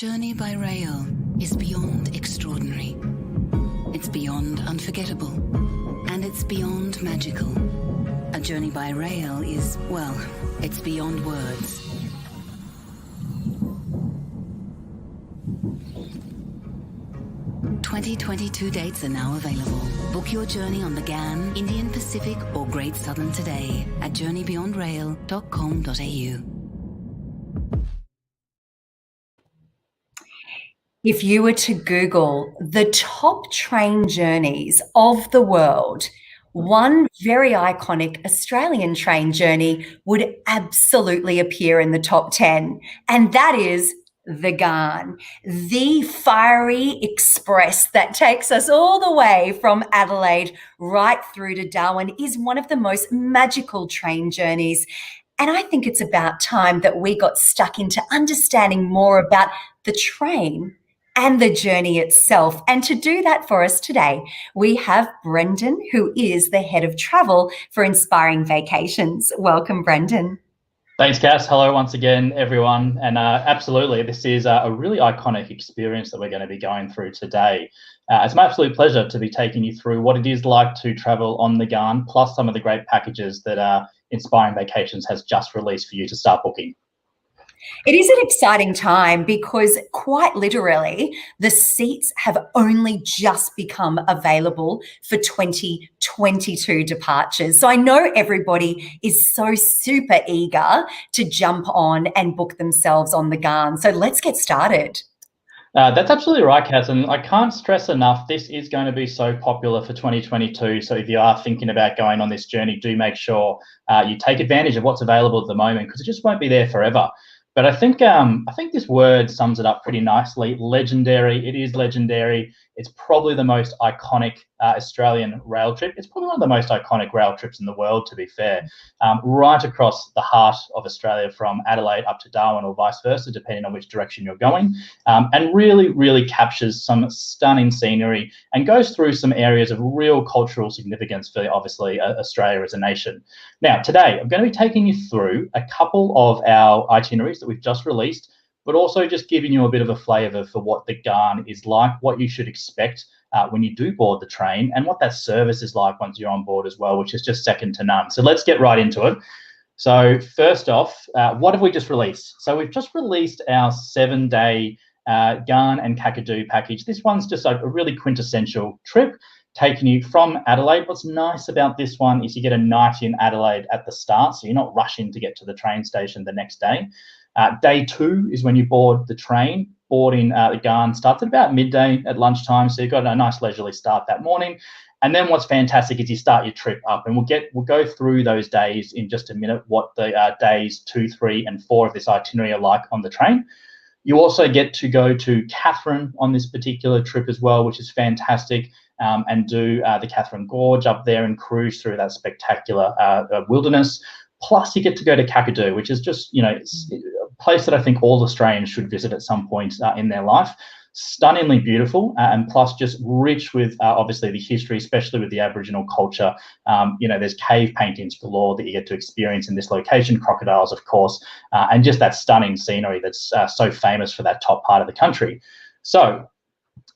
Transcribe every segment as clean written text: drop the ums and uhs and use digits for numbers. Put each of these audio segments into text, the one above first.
journey by rail is beyond extraordinary. It's beyond unforgettable. And it's beyond magical. A journey by rail is, well, it's beyond words. "2022 dates are now available. Book your journey on the Ghan, Indian Pacific or Great Southern today at journeybeyondrail.com.au. If you were to Google the top train journeys of the world, one very iconic Australian train journey would absolutely appear in the top 10, and that is the Ghan, the fiery express that takes us all the way from Adelaide right through to Darwin, is one of the most magical train journeys. And I think it's about time that we got stuck into understanding more about the train and the journey itself. And to do that for us today, we have Brendon, who is the head of travel for Inspiring Vacations. Welcome, Brendon. Thanks, Cass. Hello once again, everyone. And absolutely, this is a really iconic experience that we're going to be going through today. It's my absolute pleasure to be taking you through what it is like to travel on the Ghan, plus some of the great packages that Inspiring Vacations has just released for you to start booking. It is an exciting time because quite literally the seats have only just become available for 2022 departures. So I know everybody is so super eager to jump on and book themselves on the Ghan. So let's get started. That's absolutely right, Cass, and I can't stress enough, this is going to be so popular for 2022. So if you are thinking about going on this journey, do make sure you take advantage of what's available at the moment, because it just won't be there forever. But I think this word sums it up pretty nicely. Legendary. It is legendary. It's probably the most iconic Australian rail trip. It's probably one of the most iconic rail trips in the world, to be fair. Right across the heart of Australia, from Adelaide up to Darwin or vice versa, depending on which direction you're going, and really, really captures some stunning scenery and goes through some areas of real cultural significance for, obviously, Australia as a nation. Now, today, I'm going to be taking you through a couple of our itineraries that we've just released, but also just giving you a bit of a flavour for what the Ghan is like, what you should expect when you do board the train, and what that service is like once you're on board as well, which is just second to none. So let's get right into it. So first off, what have we just released? So we've just released our 7-day Ghan and Kakadu package. This one's just a really quintessential trip, taking you from Adelaide. What's nice about this one is you get a night in Adelaide at the start, so you're not rushing to get to the train station the next day. Day 2 is when you board the train. Boarding the Ghan starts at about midday at lunchtime, so you've got a nice leisurely start that morning. And then what's fantastic is you start your trip up, and we'll go through those days in just a minute, what the days 2, 3, and 4 of this itinerary are like on the train. You also get to go to Katherine on this particular trip as well, which is fantastic, and do the Katherine Gorge up there and cruise through that spectacular wilderness. Plus, you get to go to Kakadu, which is just, it's a place that I think all Australians should visit at some point in their life. Stunningly beautiful, and plus just rich with, obviously, the history, especially with the Aboriginal culture. There's cave paintings galore that you get to experience in this location, crocodiles, of course, and just that stunning scenery that's so famous for that top part of the country. So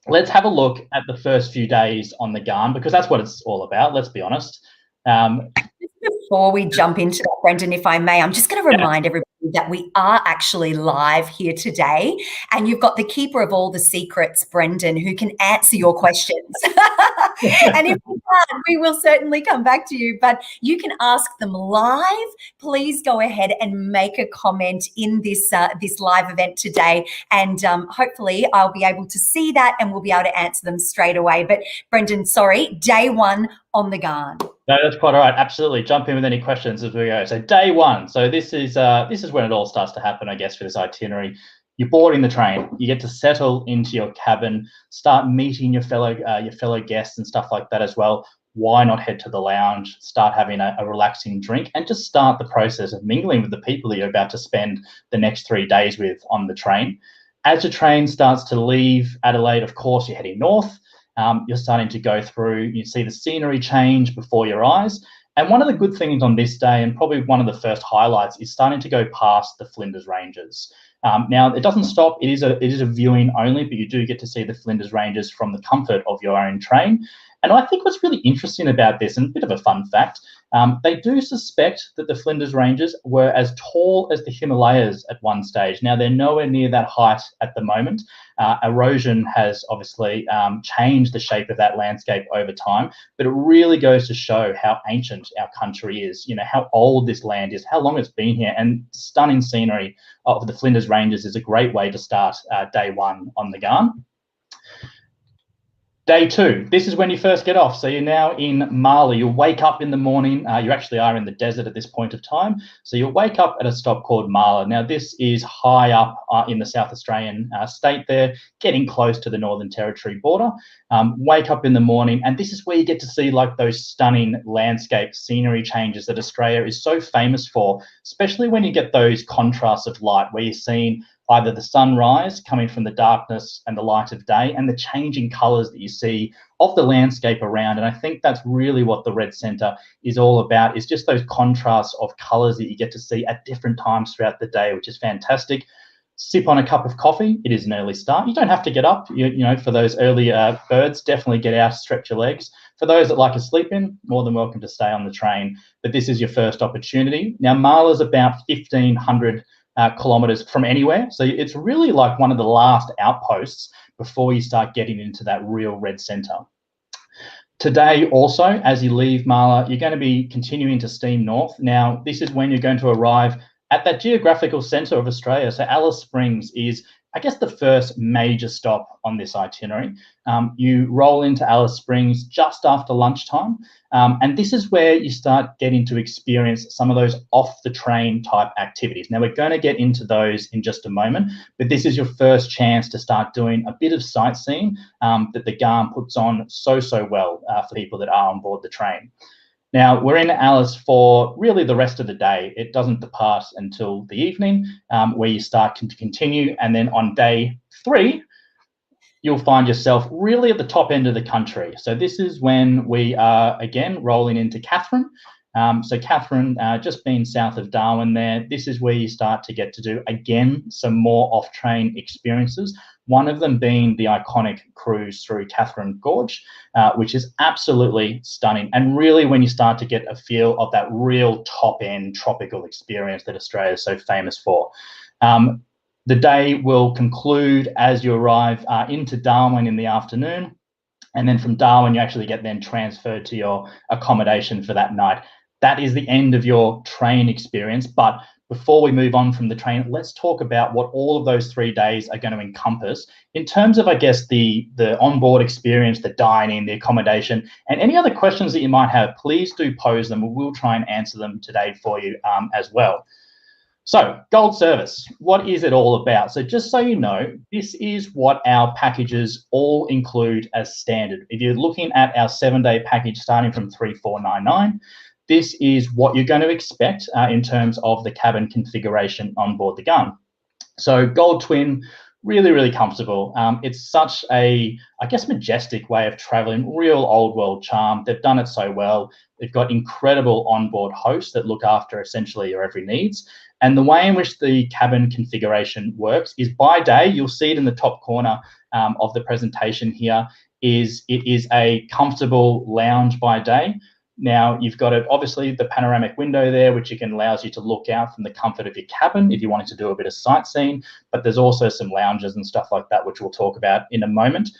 let's have a look at the first few days on the Ghan, because that's what it's all about, let's be honest. Before we jump into that, Brendon, if I may, I'm just going to remind everybody that we are actually live here today, and you've got the keeper of all the secrets, Brendon, who can answer your questions. And if we can't, we will certainly come back to you, but you can ask them live. Please go ahead and make a comment in this live event today, and hopefully I'll be able to see that and we'll be able to answer them straight away. But Brendon, sorry, day 1 on the Ghan. No, that's quite all right. Absolutely. Jump in with any questions as we go. So day 1. So this is when it all starts to happen, I guess, for this itinerary. You're boarding the train. You get to settle into your cabin, start meeting your fellow guests and stuff like that as well. Why not head to the lounge, start having a relaxing drink, and just start the process of mingling with the people that you're about to spend the next 3 days with on the train. As the train starts to leave Adelaide, of course, you're heading north. You're starting to go through, you see the scenery change before your eyes. And one of the good things on this day, and probably one of the first highlights, is starting to go past the Flinders Ranges. Now, it doesn't stop. It is a viewing only, but you do get to see the Flinders Ranges from the comfort of your own train. And I think what's really interesting about this, and a bit of a fun fact, they do suspect that the Flinders Ranges were as tall as the Himalayas at one stage. Now, they're nowhere near that height at the moment. Erosion has obviously changed the shape of that landscape over time, but it really goes to show how ancient our country is, how old this land is, how long it's been here, and stunning scenery of the Flinders Ranges is a great way to start day one on the Ghan. Day two, this is when you first get off. So you're now in Marla. You'll wake up in the morning. You actually are in the desert at this point of time. So you'll wake up at a stop called Marla. Now, this is high up in the South Australian state there, getting close to the Northern Territory border. Wake up in the morning, and this is where you get to see like those stunning landscape scenery changes that Australia is so famous for, especially when you get those contrasts of light where you're seeing either the sunrise coming from the darkness and the light of day and the changing colours that you see of the landscape around. And I think that's really what the Red Centre is all about, is just those contrasts of colours that you get to see at different times throughout the day, which is fantastic. Sip on a cup of coffee. It is an early start. You don't have to get up. For those early birds, definitely get out, stretch your legs. For those that like to sleep in, more than welcome to stay on the train. But this is your first opportunity. Now, Marla's about 1,500 kilometres from anywhere. So it's really like one of the last outposts before you start getting into that real Red Centre. Today also, as you leave Marla, you're going to be continuing to steam north. Now, this is when you're going to arrive at that geographical centre of Australia. So Alice Springs is, I guess, the first major stop on this itinerary. You roll into Alice Springs just after lunchtime, and this is where you start getting to experience some of those off-the-train type activities. Now, we're going to get into those in just a moment, but this is your first chance to start doing a bit of sightseeing that the Ghan puts on so well for people that are on board the train. Now, we're in Alice for really the rest of the day. It doesn't depart until the evening, where you start to continue. And then on day 3, you'll find yourself really at the top end of the country. So this is when we are, again, rolling into Katherine. So Katherine, just being south of Darwin there, this is where you start to get to do, again, some more off-train experiences, one of them being the iconic cruise through Katherine Gorge, which is absolutely stunning. And really when you start to get a feel of that real top-end tropical experience that Australia is so famous for. The day will conclude as you arrive into Darwin in the afternoon. And then from Darwin, you actually get then transferred to your accommodation for that night. That is the end of your train experience. But before we move on from the train, let's talk about what all of those 3 days are going to encompass in terms of, I guess, the onboard experience, the dining, the accommodation, and any other questions that you might have. Please do pose them. We'll try and answer them today for you as well. So, Gold Service, what is it all about? So just so you know, this is what our packages all include as standard. If you're looking at our 7-day package starting from 3,499, this is what you're going to expect in terms of the cabin configuration on board the Ghan. So Gold Twin, really comfortable. It's such a, I guess, majestic way of traveling, real old world charm. They've done it so well. They've got incredible onboard hosts that look after essentially your every needs. And the way in which the cabin configuration works is by day, you'll see it in the top corner of the presentation here, it is a comfortable lounge by day. Now, you've got obviously the panoramic window there, which allows you to look out from the comfort of your cabin if you wanted to do a bit of sightseeing, but there's also some lounges and stuff like that, which we'll talk about in a moment.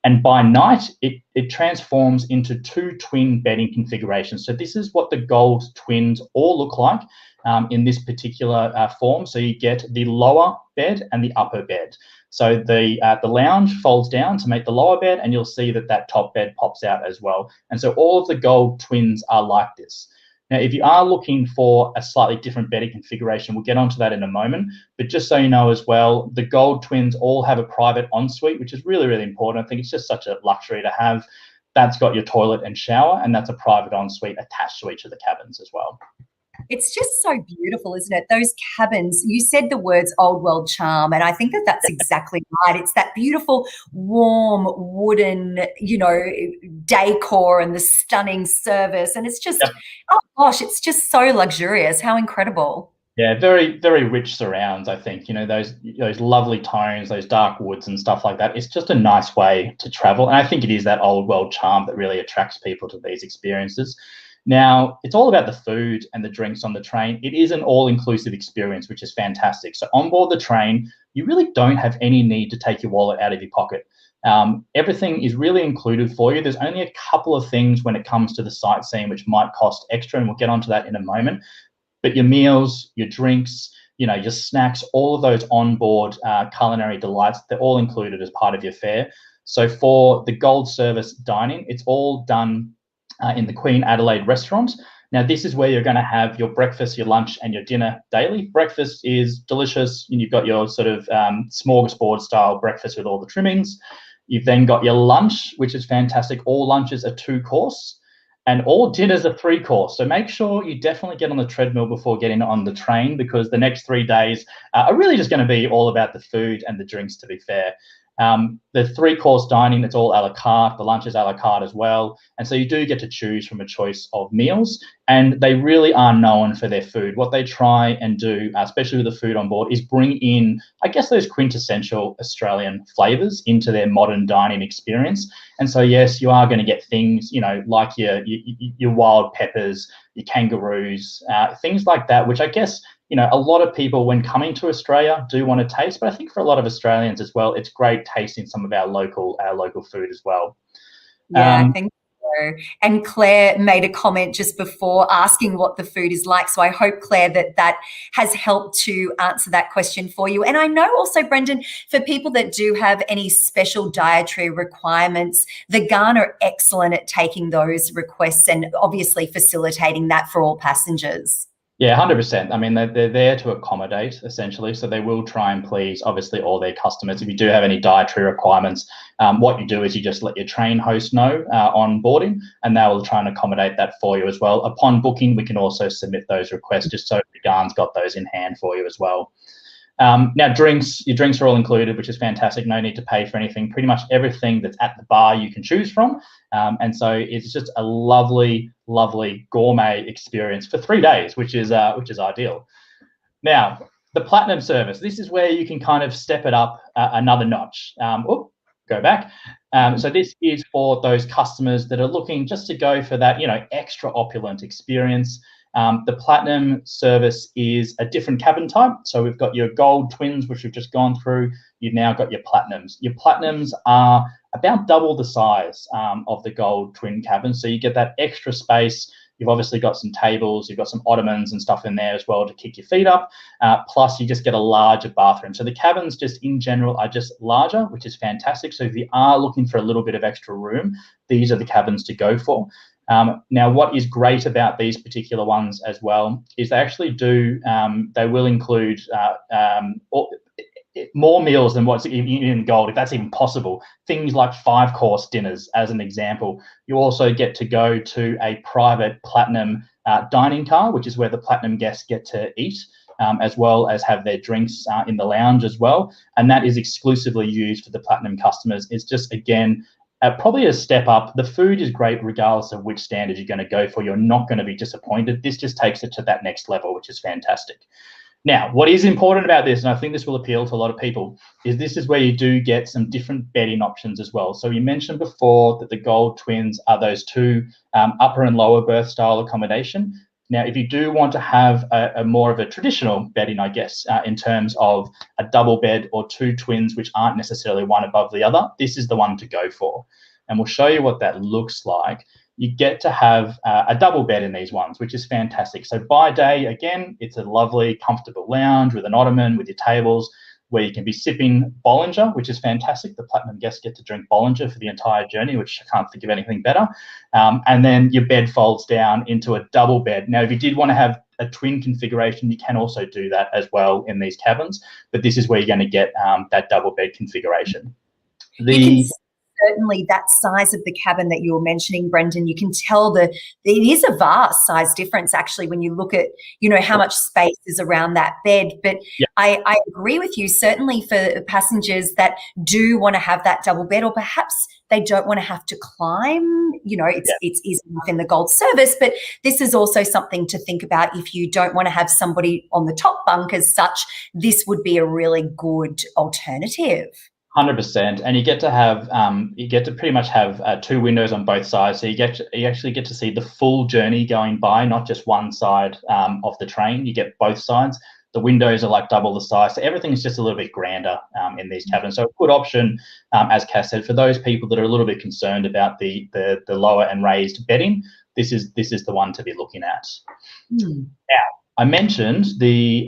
And by night, it transforms into 2 twin bedding configurations. So this is what the Gold Twins all look like in this particular form. So you get the lower bed and the upper bed. So the lounge folds down to make the lower bed, and you'll see that top bed pops out as well. And so all of the Gold Twins are like this. Now, if you are looking for a slightly different bedding configuration, we'll get onto that in a moment. But just so you know as well, the Gold Twins all have a private ensuite, which is really important. I think it's just such a luxury to have. That's got your toilet and shower, and that's a private ensuite attached to each of the cabins as well. It's just so beautiful, isn't it? Those cabins, you said the words old world charm, and I think that that's exactly right. It's that beautiful, warm, wooden, decor and the stunning service. And it's just, Yep. oh gosh, it's just so luxurious. How incredible. Yeah, very, very rich surrounds, I think. Those lovely tones, those dark woods and stuff like that. It's just a nice way to travel. And I think it is that old world charm that really attracts people to these experiences. Now, it's all about the food and the drinks on the train. It is an all-inclusive experience, which is fantastic. So on board the train, you really don't have any need to take your wallet out of your pocket. Everything is really included for you. There's only a couple of things when it comes to the sightseeing which might cost extra, and we'll get onto that in a moment. But your meals, your drinks, your snacks, all of those onboard culinary delights, they're all included as part of your fare. So for the gold service dining, it's all done in the Queen Adelaide restaurant. Now, this is where you're going to have your breakfast, your lunch, and your dinner daily. Breakfast is delicious, and you've got your sort of smorgasbord-style breakfast with all the trimmings. You've then got your lunch, which is fantastic. All lunches are 2-course. And all dinners are 3-course. So make sure you definitely get on the treadmill before getting on the train, because the next 3 days are really just going to be all about the food and the drinks, to be fair. The 3-course dining, it's all a la carte. The lunch is a la carte as well. And so you do get to choose from a choice of meals. And they really are known for their food. What they try and do, especially with the food on board, is bring in, I guess, those quintessential Australian flavours into their modern dining experience. And so, yes, you are going to get things, like your wild peppers, your kangaroos, things like that, which I guess, a lot of people when coming to Australia do want to taste. But I think for a lot of Australians as well, it's great tasting some of our local food as well. Yeah, I think so. And Claire made a comment just before asking what the food is like. So I hope, Claire, that has helped to answer that question for you. And I know also, Brendon, for people that do have any special dietary requirements, the Ghan are excellent at taking those requests and obviously facilitating that for all passengers. Yeah, 100%. I mean, they're there to accommodate, essentially. So they will try and please, obviously, all their customers. If you do have any dietary requirements, what you do is you just let your train host know on boarding, and they will try and accommodate that for you as well. Upon booking, we can also submit those requests just so the Ghan's got those in hand for you as well. Now, your drinks are all included, which is fantastic. No need to pay for anything. Pretty much everything that's at the bar you can choose from. And so it's just a lovely, lovely gourmet experience for 3 days, which is ideal. Now, the Platinum service. This is where you can kind of step it up another notch. Go back. So this is for those customers that are looking just to go for that, extra opulent experience. The Platinum service is a different cabin type. So we've got your Gold Twins, which we've just gone through. You've now got your Platinums. Your Platinums are about double the size of the Gold Twin cabin. So you get that extra space. You've obviously got some tables, you've got some ottomans and stuff in there as well to kick your feet up. Plus you just get a larger bathroom. So the cabins just in general are just larger, which is fantastic. So if you are looking for a little bit of extra room, these are the cabins to go for. Now, what is great about these particular ones as well is they actually they will include more meals than what's in Gold, if that's even possible. Things like 5-course dinners, as an example. You also get to go to a private Platinum dining car, which is where the Platinum guests get to eat, as well as have their drinks in the lounge as well. And that is exclusively used for the Platinum customers. It's just, again, probably a step up. The food is great regardless of which standard you're going to go for. You're not going to be disappointed. This just takes it to that next level, which is fantastic. Now, what is important about this, and I think this will appeal to a lot of people, is this is where you do get some different bedding options as well. So you mentioned before that the Gold Twins are those 2 upper and lower berth style accommodation. Now, if you do want to have a more of a traditional bedding, I guess, in terms of a double bed or 2 twins, which aren't necessarily one above the other, this is the one to go for. And we'll show you what that looks like. You get to have a double bed in these ones, which is fantastic. So by day, again, it's a lovely, comfortable lounge with an ottoman, with your tables, where you can be sipping Bollinger, which is fantastic. The Platinum guests get to drink Bollinger for the entire journey, which I can't think of anything better. And then your bed folds down into a double bed. Now, if you did want to have a twin configuration, you can also do that as well in these cabins. But this is where you're going to get that double bed configuration. certainly that size of the cabin that you were mentioning, Brendon, you can tell it is a vast size difference actually when you look at, how much space is around that bed. But Yeah. I agree with you, certainly for passengers that do want to have that double bed, or perhaps they don't want to have to climb, it's easy enough in the gold service, but this is also something to think about if you don't want to have somebody on the top bunk as such. This would be a really good alternative. 100%, and you get to pretty much have 2 windows on both sides, so you actually get to see the full journey going by, not just one side of the train. You get both sides. The windows are like double the size, so everything is just a little bit grander in these cabins. So a good option, as Cass said, for those people that are a little bit concerned about the lower and raised bedding. This is the one to be looking at. Now, I mentioned the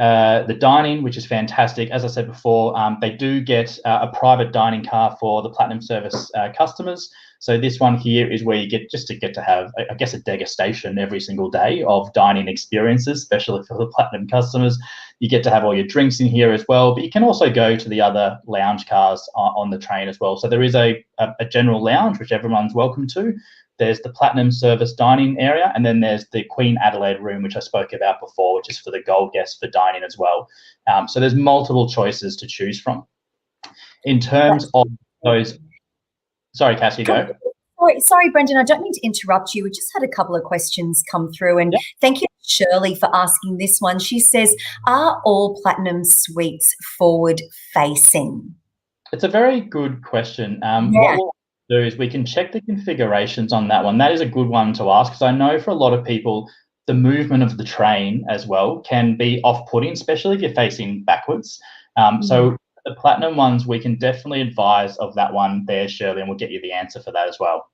dining, which is fantastic. As I said before, they do get a private dining car for the Platinum Service customers. So this one here is where you get to have, I guess, a degustation every single day of dining experiences, especially for the Platinum customers. You get to have all your drinks in here as well, but you can also go to the other lounge cars on the train as well. So there is a general lounge, which everyone's welcome to. There's the Platinum Service dining area, and then there's the Queen Adelaide room, which I spoke about before, which is for the gold guests for dining as well. So there's multiple choices to choose from. In terms of those, sorry, Cassie, go. Sorry, Brendon, I don't mean to interrupt you. We just had a couple of questions come through, and thank you, Shirley, for asking this one. She says, are all Platinum suites forward-facing? It's a very good question. What we'll do is we can check the configurations on that one. That is a good one to ask, because I know for a lot of people, the movement of the train as well can be off-putting, especially if you're facing backwards. So the Platinum ones, we can definitely advise of that one there, Shirley, and we'll get you the answer for that as well.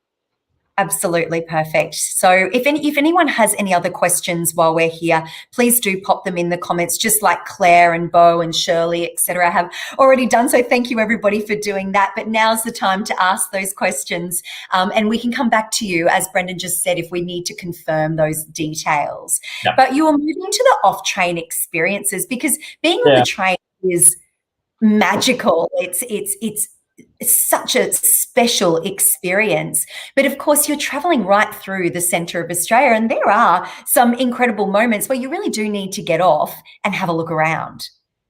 Absolutely perfect. So if anyone has any other questions while we're here, please do pop them in the comments, just like Claire and Bo and Shirley, etc., have already done. So thank you, everybody, for doing that. But now's the time to ask those questions, and we can come back to you, as Brendon just said, if we need to confirm those details. Yep. But you are moving to the off-train experiences, because being on the train is magical. It's such a special experience. But of course, you're traveling right through the centre of Australia, and there are some incredible moments where you really do need to get off and have a look around.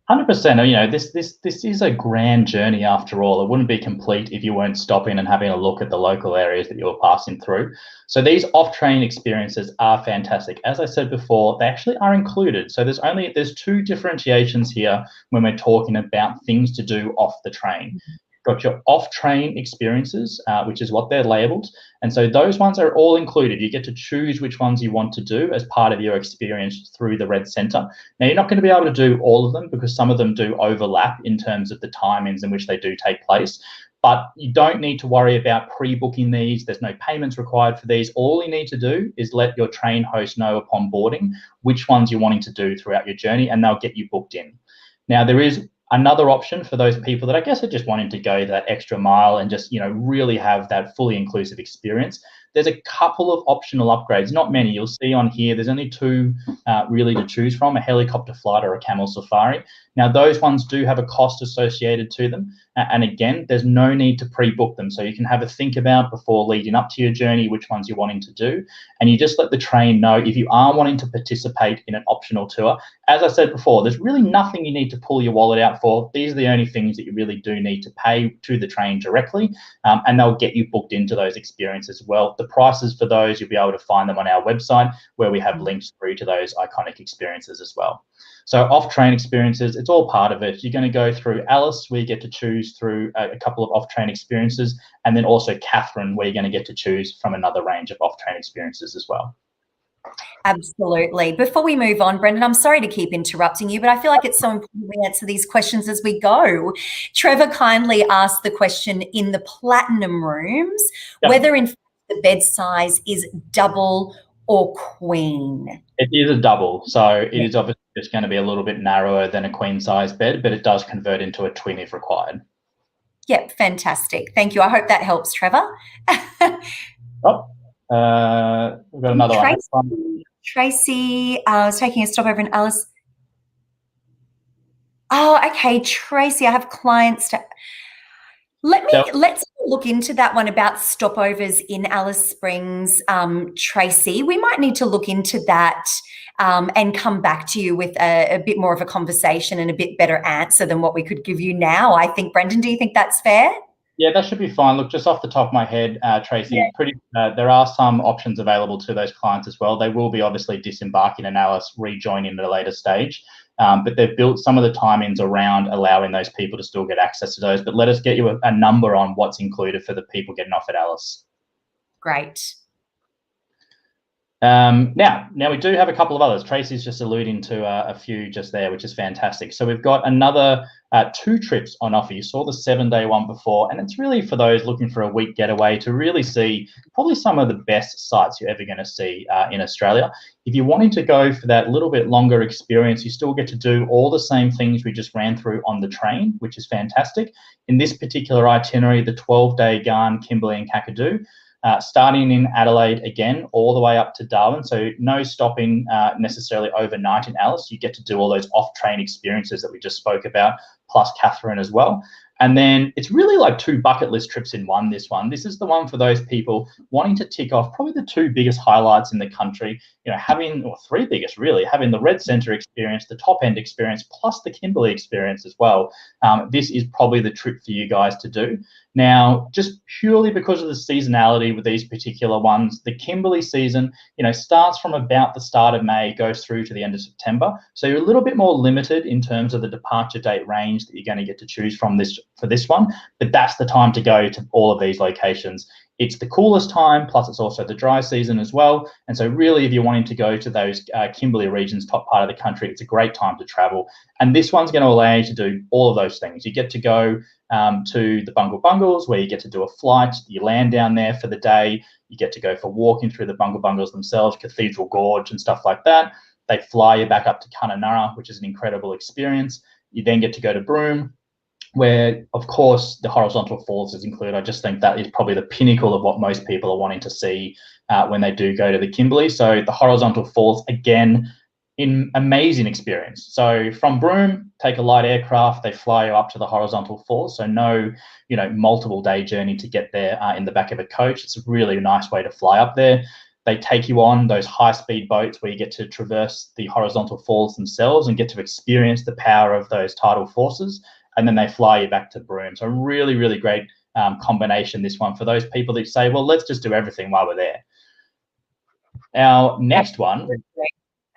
100%. This is a grand journey after all. It wouldn't be complete if you weren't stopping and having a look at the local areas that you were passing through. So these off-train experiences are fantastic. As I said before, they actually are included. So there's 2 differentiations here when we're talking about things to do off the train. Got your off-train experiences, which is what they're labelled. And so those ones are all included. You get to choose which ones you want to do as part of your experience through the Red Centre. Now, you're not going to be able to do all of them, because some of them do overlap in terms of the timings in which they do take place. But you don't need to worry about pre-booking these. There's no payments required for these. All you need to do is let your train host know upon boarding which ones you're wanting to do throughout your journey, and they'll get you booked in. Now, there is another option for those people that I guess are just wanting to go that extra mile and just, really have that fully inclusive experience. There's a couple of optional upgrades, not many. You'll see on here, there's only 2 really to choose from, a helicopter flight or a camel safari. Now, those ones do have a cost associated to them. And again, there's no need to pre-book them. So you can have a think about before leading up to your journey, which ones you're wanting to do. And you just let the train know if you are wanting to participate in an optional tour. As I said before, there's really nothing you need to pull your wallet out for. These are the only things that you really do need to pay to the train directly. And they'll get you booked into those experiences as well. The prices for those, you'll be able to find them on our website, where we have links through to those iconic experiences as well. So off-train experiences, it's all part of it. You're going to go through Alice, where you get to choose through a couple of off-train experiences, and then also Catherine, where you're going to get to choose from another range of off-train experiences as well. Absolutely. Before we move on, Brendon, I'm sorry to keep interrupting you, but I feel like it's so important we answer these questions as we go. Trevor kindly asked the question in the Platinum rooms, whether in fact the bed size is double or queen. It is a double, so it is obviously just going to be a little bit narrower than a queen size bed, but it does convert into a twin if required. Yep, fantastic. Thank you. I hope that helps, Trevor. We've got another one. Tracy, I was taking a stop over in Alice. Oh, okay, Tracy, I have clients to... Let's look into that one about stopovers in Alice Springs, Tracy. We might need to look into that and come back to you with a bit more of a conversation and a bit better answer than what we could give you now. I think, Brendon, do you think that's fair? Yeah, that should be fine. Look, just off the top of my head, Tracy, there are some options available to those clients as well. They will be obviously disembarking in Alice, rejoining at a later stage, but they've built some of the timings around allowing those people to still get access to those. But let us get you a number on what's included for the people getting off at Alice. Great. Now we do have a couple of others. Tracy's just alluding to a few just there, which is fantastic. So we've got another 2 trips on offer. You saw the 7-day one before, and it's really for those looking for a week getaway to really see probably some of the best sites you're ever going to see in Australia. If you're wanting to go for that little bit longer experience, you still get to do all the same things we just ran through on the train, which is fantastic. In this particular itinerary, the 12-day Ghan, Kimberley and Kakadu, starting in Adelaide again, all the way up to Darwin. So no stopping necessarily overnight in Alice. You get to do all those off-train experiences that we just spoke about, plus Catherine as well. And then it's really like 2 bucket list trips in one, this one. This is the one for those people wanting to tick off probably the 2 biggest highlights in the country, you know, having, or 3 biggest really, having the Red Centre experience, the top end experience, plus the Kimberley experience as well. This is probably the trip for you guys to do. Now, just purely because of the seasonality with these particular ones, the Kimberley season, you know, starts from about the start of May, goes through to the end of September. So you're a little bit more limited in terms of the departure date range that you're going to get to choose from for this one, but that's the time to go to all of these locations. It's the coolest time, plus it's also the dry season as well. And so really, if you're wanting to go to those Kimberley regions, top part of the country, it's a great time to travel. And this one's going to allow you to do all of those things. You get to go to the Bungle Bungles, where you get to do a flight. You land down there for the day. You get to go for walking through the Bungle Bungles themselves, Cathedral Gorge and stuff like that. They fly you back up to Kununurra, which is an incredible experience. You then get to go to Broome, where, of course, the horizontal falls is included. I just think that is probably the pinnacle of what most people are wanting to see when they do go to the Kimberley. So the horizontal falls, again, an amazing experience. So from Broome, take a light aircraft, they fly you up to the horizontal falls. So no, you know, multiple day journey to get there in the back of a coach. It's a really nice way to fly up there. They take you on those high-speed boats where you get to traverse the horizontal falls themselves and get to experience the power of those tidal forces. And then they fly you back to Broome. So really, really great combination, this one, for those people that say, well, let's just do everything while we're there. Our next one.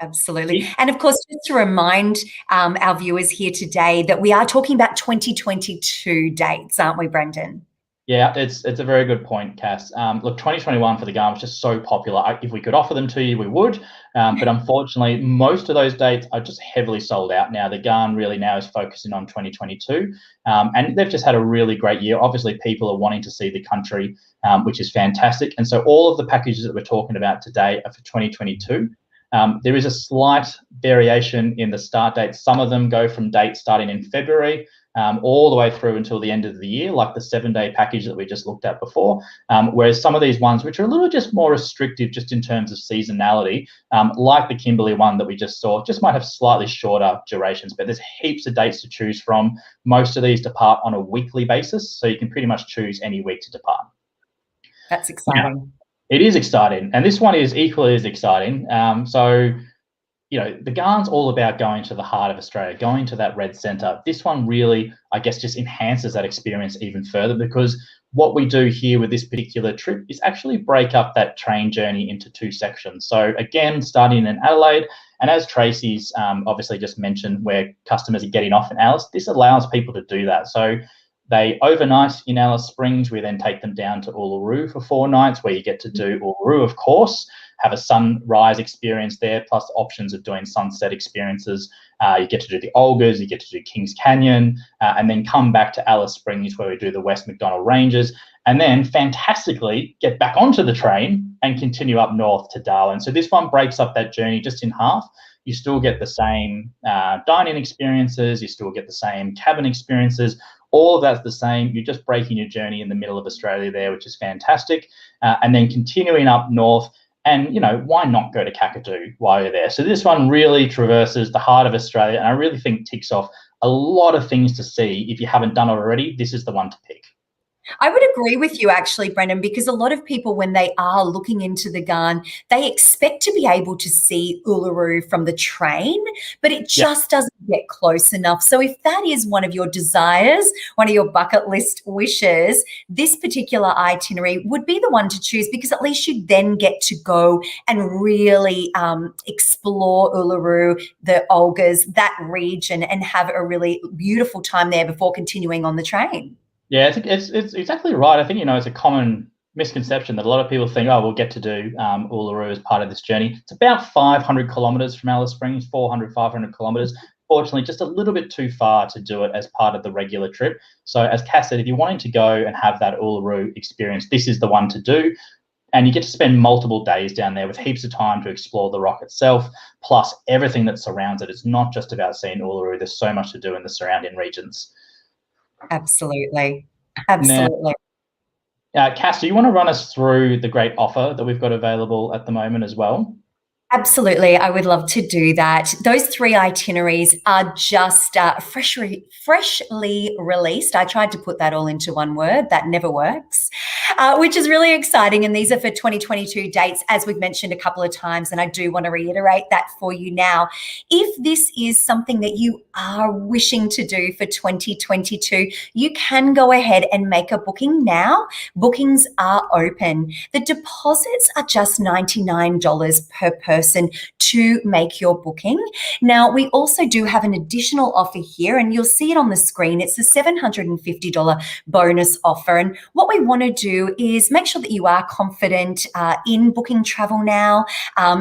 Absolutely. And of course, just to remind our viewers here today that we are talking about 2022 dates, aren't we, Brendon? Yeah, it's a very good point, Cass. Look, 2021 for the Ghan was just so popular. If we could offer them to you, we would. But unfortunately, most of those dates are just heavily sold out now. The Ghan really now is focusing on 2022. And they've just had a really great year. Obviously, people are wanting to see the country, which is fantastic. And so all of the packages that we're talking about today are for 2022. There is a slight variation in the start dates. Some of them go from dates starting in February all the way through until the end of the year, like the 7-day package that we just looked at before. Whereas some of these ones, which are a little just more restrictive just in terms of seasonality, like the Kimberley one that we just saw, just might have slightly shorter durations, but there's heaps of dates to choose from. Most of these depart on a weekly basis, so you can pretty much choose any week to depart. That's exciting. Now, it is exciting, and this one is equally as exciting. So, you know, the Ghan's all about going to the heart of Australia, going to that Red Centre. This one really, I guess, just enhances that experience even further, because what we do here with this particular trip is actually break up that train journey into 2 sections. So again, starting in Adelaide, and as Tracy's obviously just mentioned, where customers are getting off in Alice, this allows people to do that. So they overnight in Alice Springs. We then take them down to Uluru for 4 nights, where you get to do Uluru, of course, have a sunrise experience there, plus options of doing sunset experiences. You get to do the Olgas, you get to do Kings Canyon, and then come back to Alice Springs, where we do the West MacDonnell Ranges, and then fantastically get back onto the train and continue up north to Darwin. So this one breaks up that journey just in half. You still get the same dining experiences, you still get the same cabin experiences. All of that's the same. You're just breaking your journey in the middle of Australia there, which is fantastic. And then continuing up north, and, you know, why not go to Kakadu while you're there? So this one really traverses the heart of Australia, and I really think ticks off a lot of things to see. If you haven't done it already, this is the one to pick. I would agree with you actually, Brendon, because a lot of people, when they are looking into the Ghan, they expect to be able to see Uluru from the train, but it Yeah. just doesn't get close enough. So if that is one of your desires, one of your bucket list wishes, this particular itinerary would be the one to choose, because at least you then get to go and really explore Uluru, the Olgas, that region, and have a really beautiful time there before continuing on the train. Yeah, it's exactly right. I think, it's a common misconception that a lot of people think, oh, we'll get to do Uluru as part of this journey. It's about 500 kilometres from Alice Springs, 400, 500 kilometres. Fortunately, just a little bit too far to do it as part of the regular trip. So as Cass said, if you're wanting to go and have that Uluru experience, this is the one to do. And you get to spend multiple days down there with heaps of time to explore the rock itself, plus everything that surrounds it. It's not just about seeing Uluru. There's so much to do in the surrounding regions. Absolutely. Now, Absolutely. Cass, do you want to run us through the great offer that we've got available at the moment as well? Absolutely. I would love to do that. Those 3 itineraries are just freshly released. I tried to put that all into one word. That never works, which is really exciting. And these are for 2022 dates, as we've mentioned a couple of times. And I do want to reiterate that for you now. If this is something that you are wishing to do for 2022, you can go ahead and make a booking now. Bookings are open. The deposits are just $99 per person to make your booking. Now, we also do have an additional offer here, and you'll see it on the screen. It's a $750 bonus offer. And what we want to do is make sure that you are confident in booking travel now.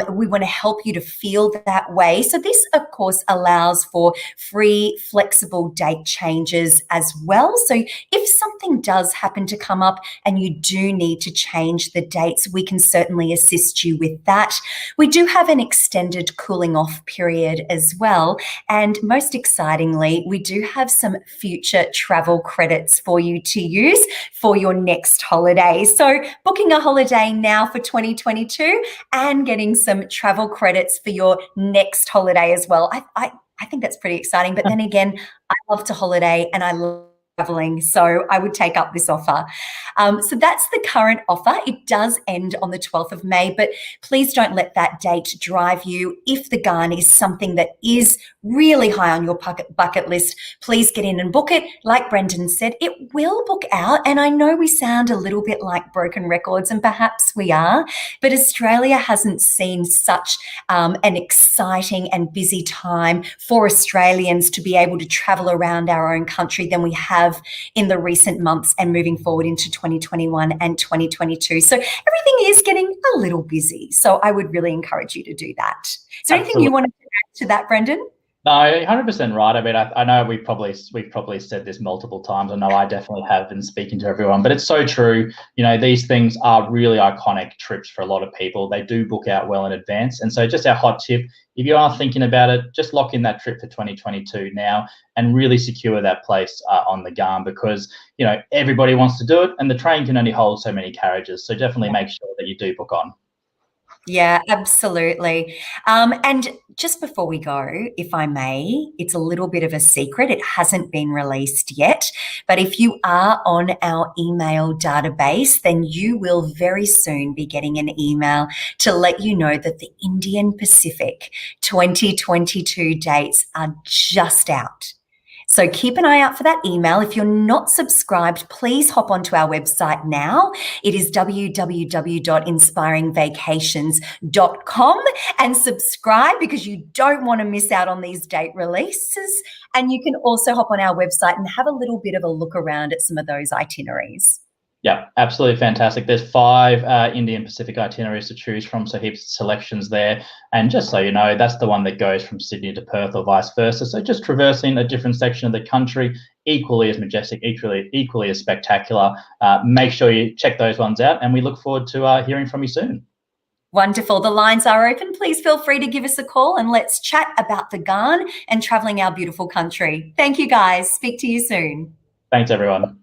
We want to help you to feel that way. So this, of course, allows for free, flexible date changes as well. So if something does happen to come up and you do need to change the dates, we can certainly assist you with that. We do have an extended cooling off period as well. And most excitingly, we do have some future travel credits for you to use for your next holiday. So booking a holiday now for 2022 and getting some travel credits for your next holiday as well. I think that's pretty exciting. But then again, I love to holiday and I love traveling, so I would take up this offer. So that's the current offer. It does end on the 12th of May, but please don't let that date drive you. If the Ghan is something that is really high on your bucket list, please get in and book it. Like Brendon said, it will book out. And I know we sound a little bit like broken records, and perhaps we are, but Australia hasn't seen such an exciting and busy time for Australians to be able to travel around our own country than we have in the recent months and moving forward into 2021 and 2022. So everything is getting a little busy. So I would really encourage you to do that. Is there anything you want to add to that, Brendon? No, 100% right. I mean, I know we've probably said this multiple times. I know I definitely have been speaking to everyone, but it's so true. These things are really iconic trips for a lot of people. They do book out well in advance. And so just our hot tip, if you are thinking about it, just lock in that trip for 2022 now and really secure that place on the Ghan, because, everybody wants to do it and the train can only hold so many carriages. So definitely make sure that you do book on. Yeah, absolutely. And just before we go, if I may, it's a little bit of a secret. It hasn't been released yet, but if you are on our email database, then you will very soon be getting an email to let you know that the Indian Pacific 2022 dates are just out. So keep an eye out for that email. If you're not subscribed, please hop onto our website now. It is www.inspiringvacations.com and subscribe, because you don't want to miss out on these date releases. And you can also hop on our website and have a little bit of a look around at some of those itineraries. Yeah, absolutely fantastic. There's 5 Indian Pacific itineraries to choose from, so heaps of selections there. And just so you know, that's the one that goes from Sydney to Perth or vice versa. So just traversing a different section of the country, equally as majestic, equally as spectacular. Make sure you check those ones out, and we look forward to hearing from you soon. Wonderful. The lines are open. Please feel free to give us a call and let's chat about the Ghan and traveling our beautiful country. Thank you, guys. Speak to you soon. Thanks, everyone.